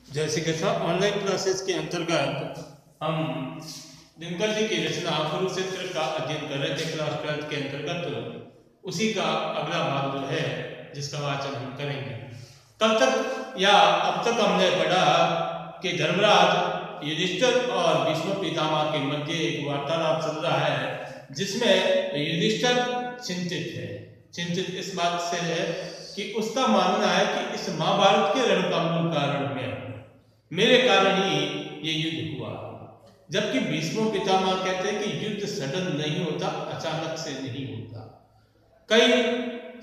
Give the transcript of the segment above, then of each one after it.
जैसे कि था ऑनलाइन क्लासेस के अंतर्गत हम दिनकर जी की रचना कुरुक्षेत्र का अध्ययन कर रहे थे क्लास 12 के अंतर्गत। उसी का अगला भाग जो है जिसका वाचन हम करेंगे। कल तक या अब तक हमने पढ़ा कि धर्मराज युधिष्ठिर और भीष्म पितामह के मध्य एक वार्तालाप चल रहा है जिसमें युधिष्ठिर चिंतित है। चिंतित इस बात से है कि उसका मानना है कि इस महाभारत के रण का मूल कारण मैं हूं, मेरे कारण ही ये युद्ध हुआ। जबकि भीष्म पितामह कहते हैं कि युद्ध सडन नहीं होता, अचानक से नहीं होता। कई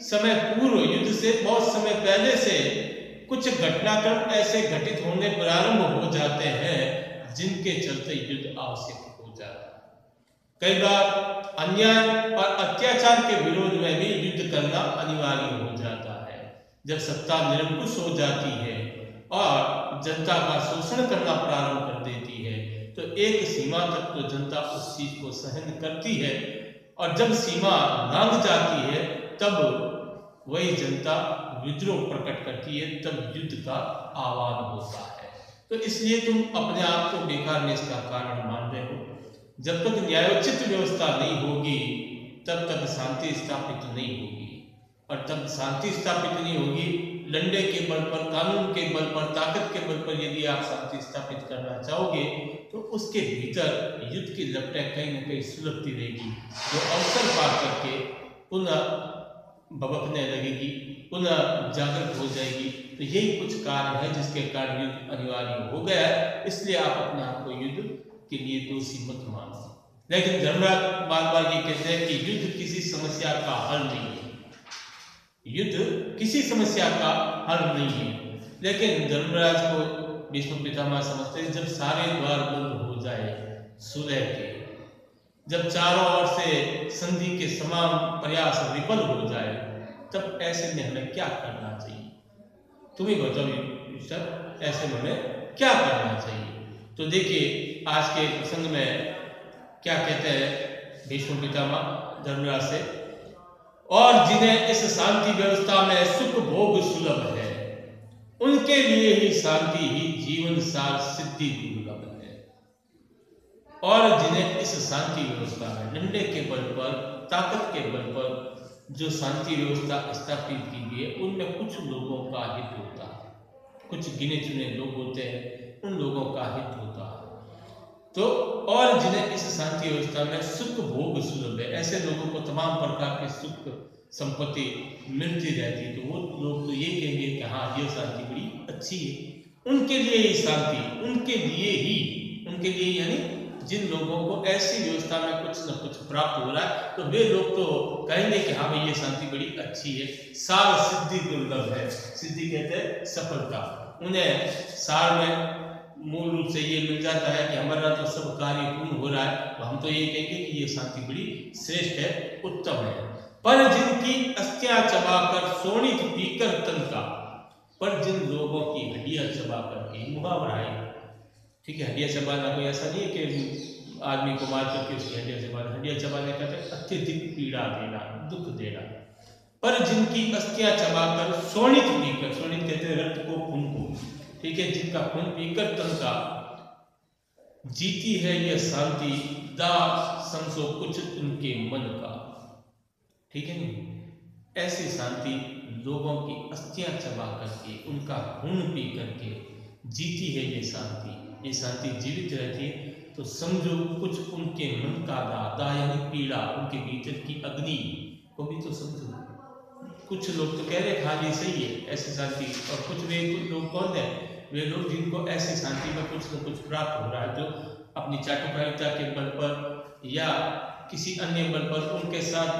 समय पूर्व युद्ध से बहुत समय पहले से कुछ घटनाक्रम ऐसे घटित होने प्रारंभ हो जाते हैं जिनके चलते युद्ध आवश्यक हो जाता है। कई बार अन्याय और अत्याचार के विरोध में भी युद्ध करना अनिवार्य हो जाता है। जब सत्ता निरंकुश हो जाती है और जनता का शोषण करना प्रारंभ कर देती है तो एक सीमा तक तो जनता उस चीज को सहन करती है, और जब सीमा लांघ जाती है तब वही जनता विद्रोह प्रकट करती है, तब युद्ध का आह्वान होता है। तो इसलिए तुम अपने आप को बेकार में इसका कारण मान रहे हो। जब तक न्यायोचित व्यवस्था नहीं होगी तब तक शांति स्थापित नहीं होगी, और तब शांति स्थापित नहीं होगी डंडे के बल पर, कानून के बल पर, ताकत के बल पर यदि आप शांति स्थापित करना चाहोगे तो उसके भीतर युद्ध की लपटें कहीं न कहीं सुलगती रहेगी, जो अवसर पा करके पुनः भभकने लगेगी, पुनः जागृत हो जाएगी। तो यही कुछ कारण है जिसके कारण युद्ध अनिवार्य हो गया है। इसलिए आप अपने आप को युद्ध के लिए दोषी मत मानो। लेकिन धर्मराज बार बार ये कहते हैं कि युद्ध किसी समस्या का हल नहीं है, युद्ध किसी समस्या का हल नहीं है। लेकिन धर्मराज को भीष्म पितामह समझते हैं जब सारे द्वार बंद हो जाए सुलह के, जब चारों ओर से संधि के तमाम प्रयास विफल हो जाए, तब ऐसे में हमें क्या करना चाहिए? तुम ही बताओ ऐसे में हमें क्या करना चाहिए? तो देखिए आज के प्रसंग में क्या कहते हैं भीष्म पितामह धर्मराज से, और जिन्हें इस शांति व्यवस्था में सुख भोग सुलभ है उनके लिए ही शांति ही जीवन सार सिद्धि दुर्लभ है। और जिन्हें इस शांति व्यवस्था में डंडे के बल पर, ताकत के बल पर जो शांति व्यवस्था स्थापित की गई है उनमें कुछ लोगों का हित होता है, कुछ गिने चुने लोग होते हैं, उन लोगों का हित होता है। तो और जिन्हें इस शांति व्यवस्था में सुख भोग सुलभ है, ऐसे लोगों को तमाम प्रकार की सुख संपत्ति मिलती रहती है, तो वो लोग तो ये कहेंगे कि हाँ ये शांति बड़ी अच्छी है। उनके लिए ही शांति, उनके लिए यानी जिन लोगों को ऐसी व्यवस्था में कुछ न कुछ प्राप्त हो रहा है तो वे लोग तो कहेंगे कि हाँ भाई ये शांति बड़ी अच्छी है। सार सिद्धि दुर्लभ है, सिद्धि कहते हैं सफलता। उन्हें सार में मूल रूप से ये मिल जाता है कि हमारा तो सब कार्य पूर्ण हो रहा है, तो हम तो ये कहेंगे कि ये शांति बड़ी श्रेष्ठ है, उत्तम है। पर जिनकी अस्थियां चबाकर सोनित पीकर तन का, पर जिन लोगों की हड्डियां चबाकर के, मुहावरा है, ठीक है, हड्डियां चबाना कोई ऐसा नहीं है कि आदमी को मार करके उसकी हड्डियां चबाना, हड्डियां चबाने का अत्यधिक पीड़ा देना, दुख देना। पर जिनकी अस्थियां चबाकर सोनित पीकर, सोनित कहते हैं रक्त को, खून को, ठीक है, जिनका खून पीकर तन का जीती है यह शांति, दा समझो कुछ उनके मन का, ठीक है नहीं। ऐसी शांति लोगों की अस्थियां चबा करके, उनका खून पी करके जीती है ये शांति। ये शांति जीवित रहती है तो समझो कुछ उनके मन का दा यानी पीड़ा, उनके भीतर की अग्नि को भी तो समझो। कुछ लोग तो कह रहे हाँ ये सही है ऐसी शांति, और कुछ वे लोग कौन है? वे लोग जिनको ऐसी शांति में कुछ न कुछ प्राप्त हो रहा है, जो अपनी चाटुकारिता के बल पर या किसी अन्य बल पर उनके साथ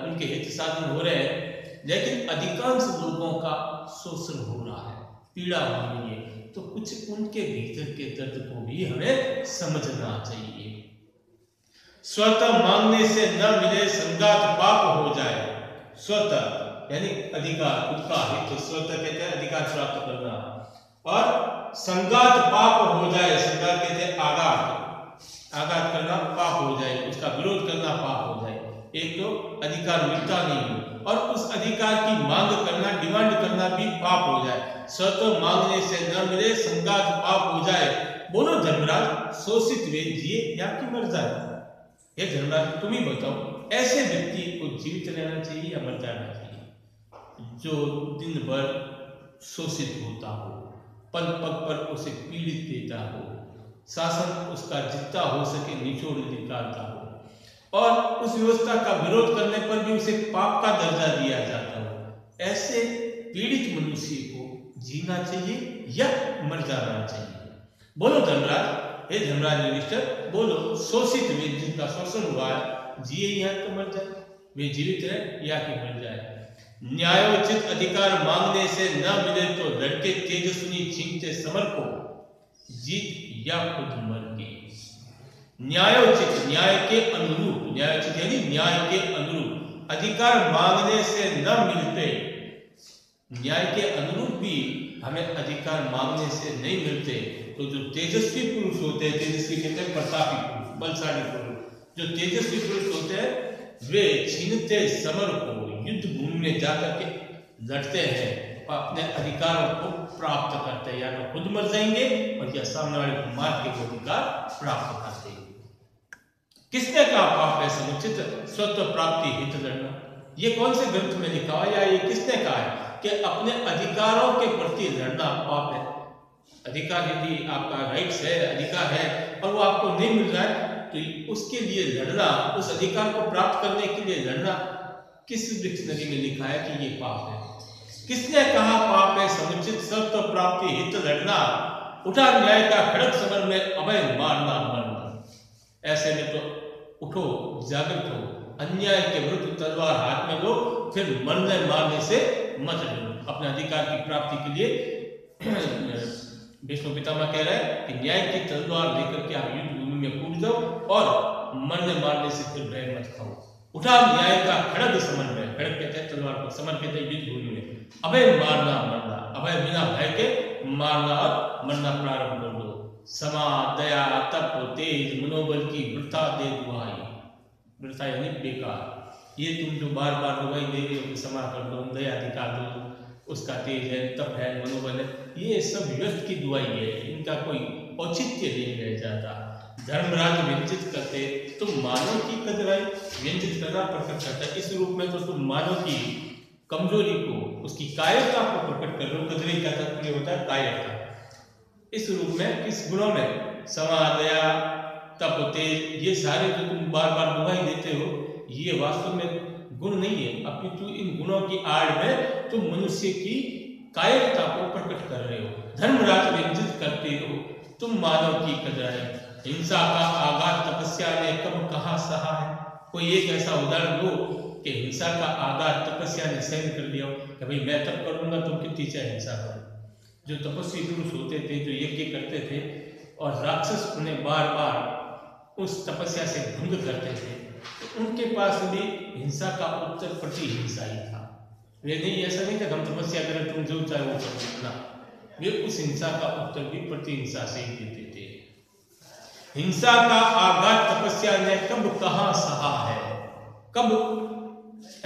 उनके हित साधन हो रहे हैं, लेकिन अधिकांश लोगों का शोषण हो रहा है, पीड़ा हो रही है। तो कुछ उनके भीतर के दर्द को भी हमें समझना चाहिए। स्वतः मांगने से न मिले संगात पाप हो जाए। स्वतः यानी अधिकार, खुद का हित, स्वतः कहते हैं अधिकार प्राप्त करना, और संगात पाप हो जाए। संगात कहते हैं आघात करना पाप हो जाए, उसका विरोध करना पाप हो जाए। एक तो अधिकार मिलता नहीं हो, और उस अधिकार की मांग करना, डिमांड करना भी पाप हो जाए। स्वतः मांगने से न मिले संगात पाप हो जाए। बोलो धर्मराज, शोषित वे जिए या कि मर जाए? ये धर्मराज तुम ही बताओ, ऐसे व्यक्ति को जीवित रहना चाहिए या मर जाना चाहिए? जो दिन भर शोषित होता हो, पल पल पर उसे पीड़ित देता हो, शासन उसका जितना हो सके निचोड़ निकालता हो और उस व्यवस्था का विरोध करने पर भी उसे पाप का दर्जा दिया जाता हो, ऐसे पीड़ित मनुष्य को जीना चाहिए या मर जाना चाहिए? बोलो धर्मराज, हे धर्मराज युधिष्ठिर, बोलो, शोषित वे जिनका शोषण हुआ है, जिए या तो मर जाए, वे जीवित रहे या कि मर जाए? न्यायोचित अधिकार मांगने से न मिले तो लड़के तेजस्विनी छीनते समर को, जीत या खुद मर के। न्यायोचित, न्याय के अनुरूप, न्यायोचित यानी न्याय के अनुरूप अधिकार मांगने से न मिलते, न्याय के अनुरूप भी हमें अधिकार मांगने से नहीं मिलते, तो जो तेजस्वी पुरुष होते हैं, तेजस्वी कहते हैं प्रतापी पुरुष, बलशाली पुरुष, जो तेजस्वी पुरुष होते हैं वे छीनते समर को, युद्ध भूमि में जाकर के लड़ते हैं और अपने अधिकारों को प्राप्त करते हैं, या तो खुद मर जाएंगे और या सामने वाले को मार के वो अधिकार प्राप्त करते हैं। किसने कहा पाप है समुचित स्वत्व प्राप्ति हित लड़ना? ये कौन से ग्रंथ में लिखा हुआ, या ये किसने कहा है कि अपने अधिकारों के प्रति लड़ना पाप है? अधिकार यदि आपका राइट्स है, अधिकार है और वो आपको नहीं मिल रहा है, तो उसके लिए लड़ना, उस अधिकार को प्राप्त करने के लिए लड़ना किस डिक्शनरी में लिखा है कि ये पाप है? किसने कहा पाप है समुचित सत्व प्राप्ति हित लड़ना? उठा न्याय का खड़ग समर में अभय मारना मरना। ऐसे में तो उठो, जागृत हो, अन्याय के विरुद्ध तलवार हाथ में लो, फिर मरने मारने से मत डरो। अपने अधिकार की प्राप्ति के लिए विष्णु पितामह कह रहे हैं कि न्याय की तलवार लेकर के आप युद्ध भूमि में कूद जाओ और मरने मारने से फिर भय मत खाओ। उठा न्याय का खड़ग समर में, खड़ग कहते हैं तलवार को, समर कहते हैं युद्ध भूमि में, अभय मारना मरना, अभय बिना भय के मारना और मरना प्रारंभ कर दो। समा दया तप तेज मनोबल की वृथा दे दुहाई, वृथा यानी बेकार। ये तुम जो बार बार दुहाई दे रहे हो कि क्षमा कर दो, दया दिखा दो, उसका तेज है, तप है, मनोबल है, ये सब व्यर्थ की दुआई है, इनका कोई औचित्य नहीं रह जाता। धर्मराज व्यंजित करते, तुम मानव की कदराई, व्यंजित करना प्रकट करता है। इस रूप में तो तुम मानव की कमजोरी को, उसकी कायरता को प्रकट कर रहे हो। कदराई का तात्पर्य होता है कायरता। इस रूप में, किस गुणों में? समा दया तप तेज, ये सारे जो तुम बार बार दुहाई देते हो, ये वास्तव में गुण नहीं है, अपितु इन गुणों की आड़ में तुम मनुष्य की कायरता को प्रकट कर रहे हो। धर्मराज व्यंजित करते हो, तुम मानव की कदराई। हिंसा का आघात तपस्या ने कब कहाँ सहा है? कोई एक ऐसा उदाहरण दो कि हिंसा का आघात तपस्या ने सहन कर लिया कि भाई मैं तब करूंगा, तुम कितनी चाहे हिंसा करो। जो तपस्वी पुरुष होते थे, जो यज्ञ करते थे और राक्षस उन्हें बार बार उस तपस्या से भंग करते थे, तो उनके पास भी हिंसा का उत्तर प्रति हिंसा ही था। वे नहीं, ऐसा नहीं था हम तपस्या करें तुम जो चाहे वो करना, वे उस हिंसा का उत्तर भी प्रति हिंसा से ही देते थे। हिंसा का आघात तपस्या ने कब कहाँ सहा है? कब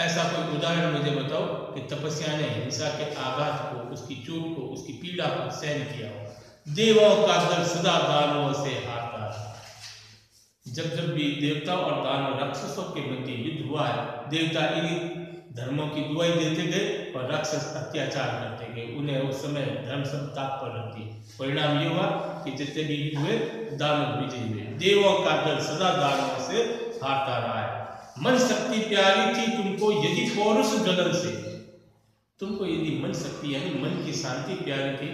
ऐसा कोई उदाहरण मुझे बताओ कि तपस्या ने हिंसा के आघात को, उसकी चोट को, उसकी पीड़ा को सहन किया हो। देवों का दल सदा दानवों से हारता है। जब जब भी देवता और दानव राक्षसों के मध्य युद्ध हुआ है, देवता इन्हीं धर्मों की दुआई देते गए और राक्षस अत्याचार करते गए। उन्हें उस समय धर्म सब ताक पर रखती। परिणाम ये हुआ कि जितने भी युद्ध हुए दानव विजयी हुए। देवों का दल सदा दानवों से हारता रहा है। मन शक्ति प्यारी थी तुमको यदि पौरुष जलन से, तुमको यदि मन शक्ति यानी मन की शांति प्यारी थी,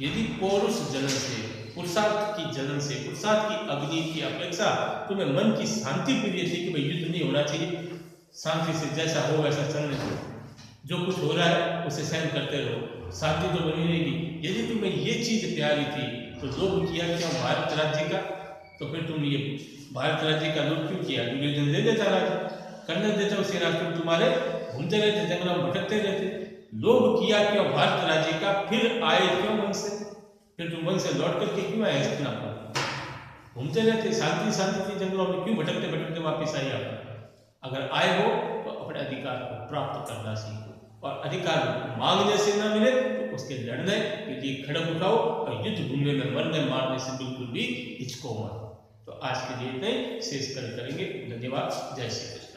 यदि पौरुष जलन से, पुरुषार्थ की जलन से, पुरुषार्थ की अग्नि की अपेक्षा तुम्हें मन की शांति प्रिय थी कि भाई युद्ध नहीं होना चाहिए, शांति से जैसा हो वैसा चलने दो, जो कुछ हो रहा है उसे सहन करते रहो, शांति तो बनी रहेगी। यदि तुम्हें ये चीज प्यारी थी तो लोभ किया क्यों भारत राज्य का? तो फिर तुम ये भारत राज्य का लोभ क्यों किया? दुर्योधन दे देता राज्य, करने देता उसे राष्ट्र, तुम्हारे घूमते रहते, जंगलों में भटकते रहते। लोभ किया क्यों भारत राज्य का? फिर आए क्यों वन से? फिर तुम वन से लौट करके क्यों आए हस्तिनापुर? घूमते रहते, शांति थी जंगलों में, क्यों भटकते भटकते वापिस आए आप? अगर आए हो तो अपने अधिकार को प्राप्त करना सीखो, और अधिकार मांगने से ना मिले तो उसके लड़ने के लिए खड़ग उठाओ, और युद्ध भूमि में मरने मारने से बिल्कुल भी हिचको मत। तो आज के लिए इतने शेष करेंगे। धन्यवाद। जय श्री कृष्ण।